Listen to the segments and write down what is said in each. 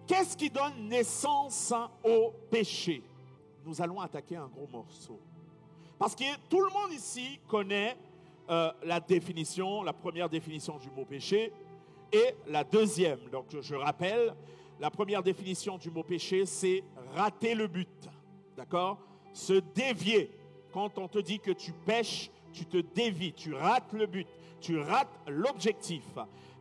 Qu'est-ce qui donne naissance au péché? Nous allons attaquer un gros morceau. Parce que tout le monde ici connaît la définition, la première définition du mot péché et la deuxième. Donc je rappelle, la première définition du mot péché, c'est rater le but. D'accord? Se dévier. Quand on te dit que tu pèches, tu te dévies, tu rates le but, tu rates l'objectif.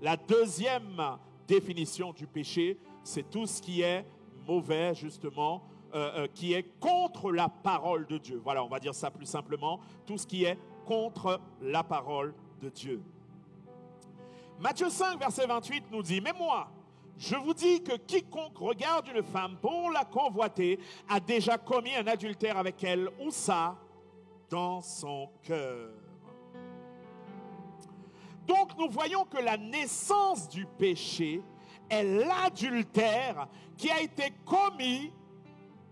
La deuxième définition du péché, c'est tout ce qui est mauvais, justement, qui est contre la parole de Dieu. Voilà, on va dire ça plus simplement, tout ce qui est contre la parole de Dieu. Matthieu 5, verset 28 nous dit, « Mais moi, je vous dis que quiconque regarde une femme pour la convoiter a déjà commis un adultère avec elle, ou ça, dans son cœur. » Donc nous voyons que la naissance du péché est l'adultère qui a été commis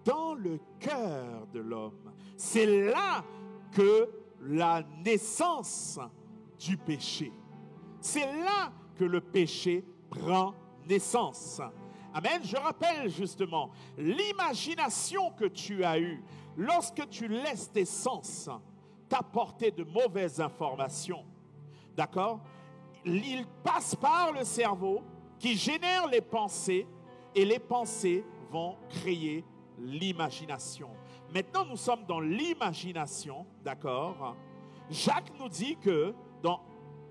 dans le cœur de l'homme. C'est là que la naissance du péché. C'est là que le péché prend naissance. Amen. Je rappelle justement l'imagination que tu as eue lorsque tu laisses tes sens t'apporter de mauvaises informations. D'accord? Il passe par le cerveau qui génère les pensées et les pensées vont créer l'imagination. Maintenant, nous sommes dans l'imagination, d'accord? Jacques nous dit que dans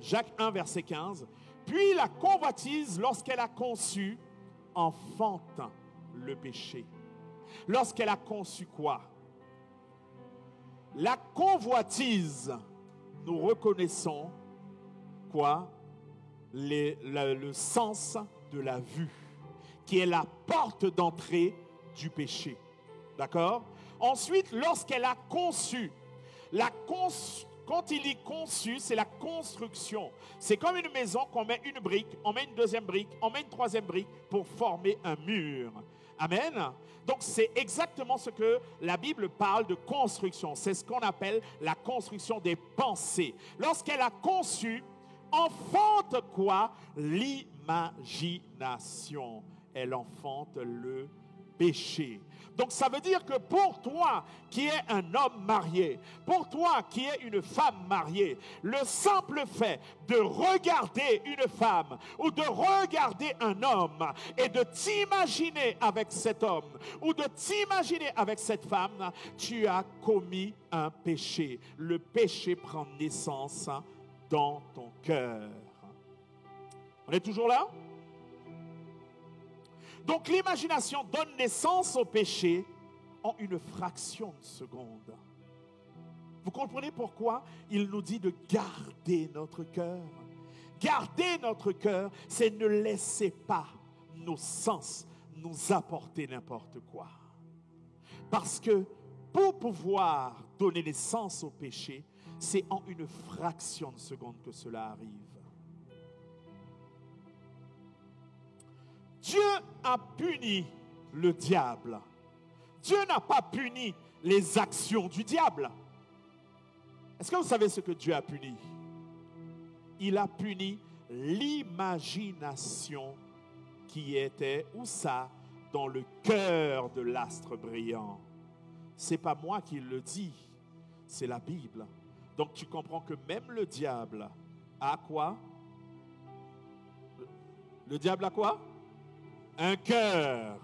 Jacques 1, verset 15, « Puis la convoitise, lorsqu'elle a conçu, enfante le péché. » Lorsqu'elle a conçu quoi? La convoitise, nous reconnaissons quoi? Le sens de la vue, qui est la porte d'entrée du péché. D'accord? Ensuite, lorsqu'elle a conçu, quand il dit conçu, c'est la construction. C'est comme une maison qu'on met une brique, on met une deuxième brique, on met une troisième brique pour former un mur. Amen. Donc c'est exactement ce que la Bible parle de construction. C'est ce qu'on appelle la construction des pensées. Lorsqu'elle a conçu, enfante quoi? L'imagination. Elle enfante le péché. Donc ça veut dire que pour toi qui es un homme marié, pour toi qui es une femme mariée, le simple fait de regarder une femme ou de regarder un homme et de t'imaginer avec cet homme ou de t'imaginer avec cette femme, tu as commis un péché. Le péché prend naissance dans ton cœur. On est toujours là? Donc l'imagination donne naissance au péché en une fraction de seconde. Vous comprenez pourquoi il nous dit de garder notre cœur? Garder notre cœur, c'est ne laisser pas nos sens nous apporter n'importe quoi. Parce que pour pouvoir donner naissance au péché, c'est en une fraction de seconde que cela arrive. Dieu a puni le diable. Dieu n'a pas puni les actions du diable. Est-ce que vous savez ce que Dieu a puni? Il a puni l'imagination qui était, où ça? Dans le cœur de l'astre brillant. Ce n'est pas moi qui le dis, c'est la Bible. Donc tu comprends que même le diable a quoi? Le diable a quoi? Un cœur.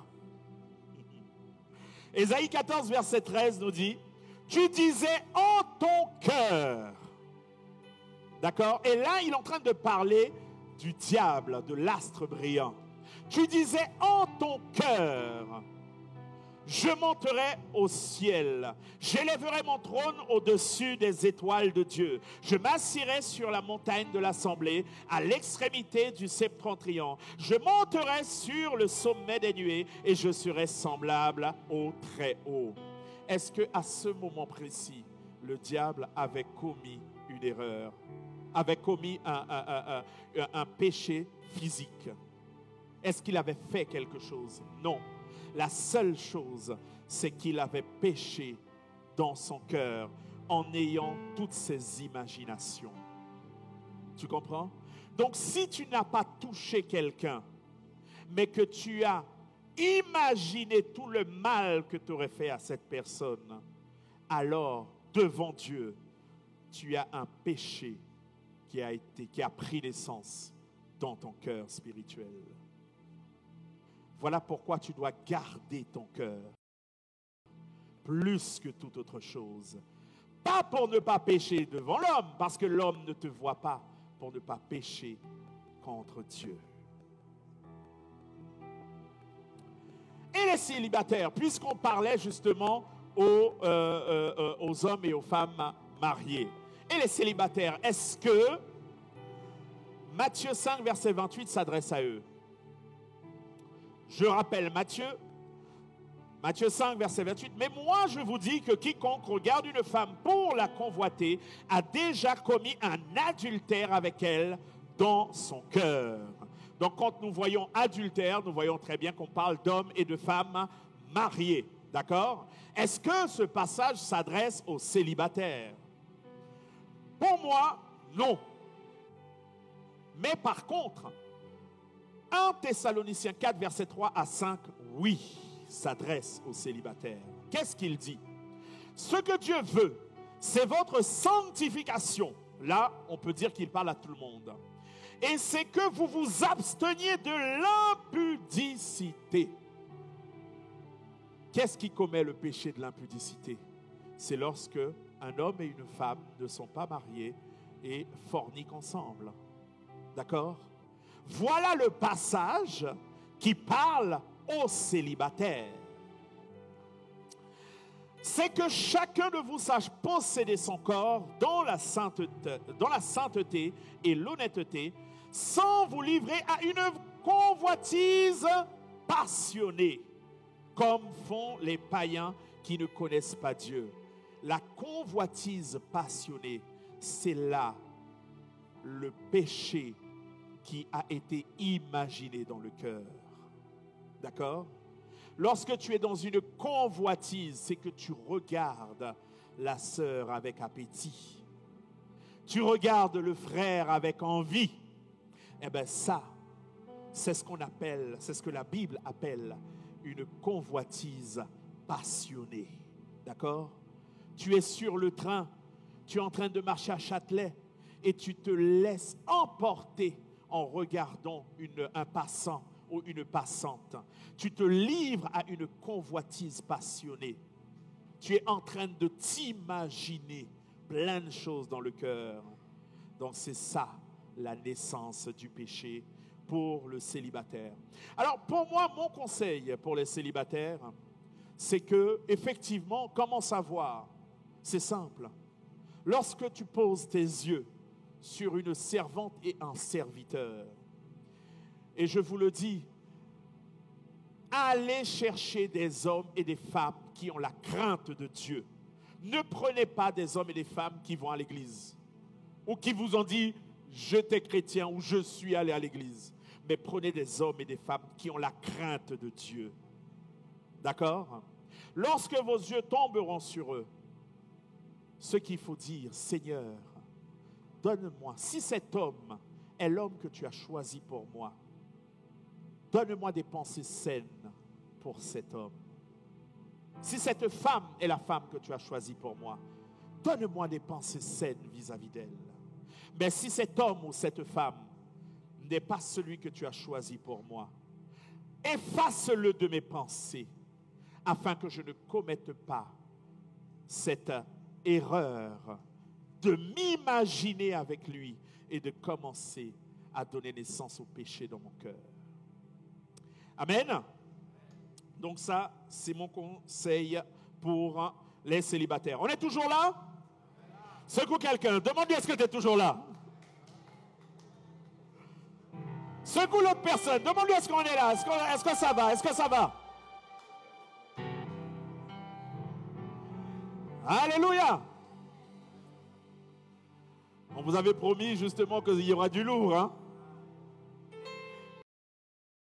Ésaïe 14, verset 13 nous dit, « Tu disais en ton cœur. » D'accord? Et là, il est en train de parler du diable, de l'astre brillant. « Tu disais en ton cœur. » Je monterai au ciel, j'élèverai mon trône au-dessus des étoiles de Dieu. Je m'assirai sur la montagne de l'assemblée, à l'extrémité du septentrion. Je monterai sur le sommet des nuées et je serai semblable au Très-Haut. Est-ce qu'à ce moment précis, le diable avait commis une erreur, avait commis un péché physique? Est-ce qu'il avait fait quelque chose? Non. La seule chose, c'est qu'il avait péché dans son cœur en ayant toutes ses imaginations. Tu comprends? Donc, si tu n'as pas touché quelqu'un, mais que tu as imaginer tout le mal que tu aurais fait à cette personne, alors, devant Dieu, tu as un péché qui a pris naissance dans ton cœur spirituel. Voilà pourquoi tu dois garder ton cœur plus que toute autre chose. Pas pour ne pas pécher devant l'homme, parce que l'homme ne te voit pas, pour ne pas pécher contre Dieu. Et les célibataires, puisqu'on parlait justement aux hommes et aux femmes mariés. Et les célibataires, est-ce que Matthieu 5, verset 28 s'adresse à eux? Je rappelle Matthieu 5, verset 28. Mais moi, je vous dis que quiconque regarde une femme pour la convoiter a déjà commis un adultère avec elle dans son cœur. Donc, quand nous voyons adultère, nous voyons très bien qu'on parle d'hommes et de femmes mariés. D'accord? Est-ce que ce passage s'adresse aux célibataires? Pour moi, non. Mais par contre, 1 Thessaloniciens 4, verset 3 à 5, oui, s'adresse aux célibataires. Qu'est-ce qu'il dit? Ce que Dieu veut, c'est votre sanctification. Là, on peut dire qu'il parle à tout le monde. Et c'est que vous vous absteniez de l'impudicité. Qu'est-ce qui commet le péché de l'impudicité? C'est lorsque un homme et une femme ne sont pas mariés et forniquent ensemble. D'accord? Voilà le passage qui parle aux célibataires. C'est que chacun de vous sache posséder son corps dans la sainteté et l'honnêteté, sans vous livrer à une convoitise passionnée, comme font les païens qui ne connaissent pas Dieu. La convoitise passionnée, c'est là le péché qui a été imaginé dans le cœur. D'accord? Lorsque tu es dans une convoitise, c'est que tu regardes la sœur avec appétit. Tu regardes le frère avec envie. Eh bien ça, c'est ce qu'on appelle, c'est ce que la Bible appelle une convoitise passionnée. D'accord? Tu es sur le train, tu es en train de marcher à Châtelet et tu te laisses emporter en regardant un passant ou une passante. Tu te livres à une convoitise passionnée. Tu es en train de t'imaginer plein de choses dans le cœur. Donc c'est ça la naissance du péché pour le célibataire. Alors pour moi, mon conseil pour les célibataires, c'est que effectivement, comment savoir? C'est simple. Lorsque tu poses tes yeux sur une servante et un serviteur, et je vous le dis, allez chercher des hommes et des femmes qui ont la crainte de Dieu. Ne prenez pas des hommes et des femmes qui vont à l'église ou qui vous ont dit « j'étais chrétien » ou « je suis allé à l'église ». Mais prenez des hommes et des femmes qui ont la crainte de Dieu. D'accord? Lorsque vos yeux tomberont sur eux, ce qu'il faut dire, Seigneur, donne-moi, si cet homme est l'homme que tu as choisi pour moi, donne-moi des pensées saines pour cet homme. Si cette femme est la femme que tu as choisie pour moi, donne-moi des pensées saines vis-à-vis d'elle. Mais si cet homme ou cette femme n'est pas celui que tu as choisi pour moi, efface-le de mes pensées, afin que je ne commette pas cette erreur de m'imaginer avec lui et de commencer à donner naissance au péché dans mon cœur. Amen. Donc ça, c'est mon conseil pour les célibataires. On est toujours là? Secoue quelqu'un. Demande-lui, est-ce que tu es toujours là? Secoue l'autre personne. Demande-lui, est-ce qu'on est là? Est-ce que ça va? Est-ce que ça va? Alléluia. On vous avait promis justement qu'il y aura du lourd, hein?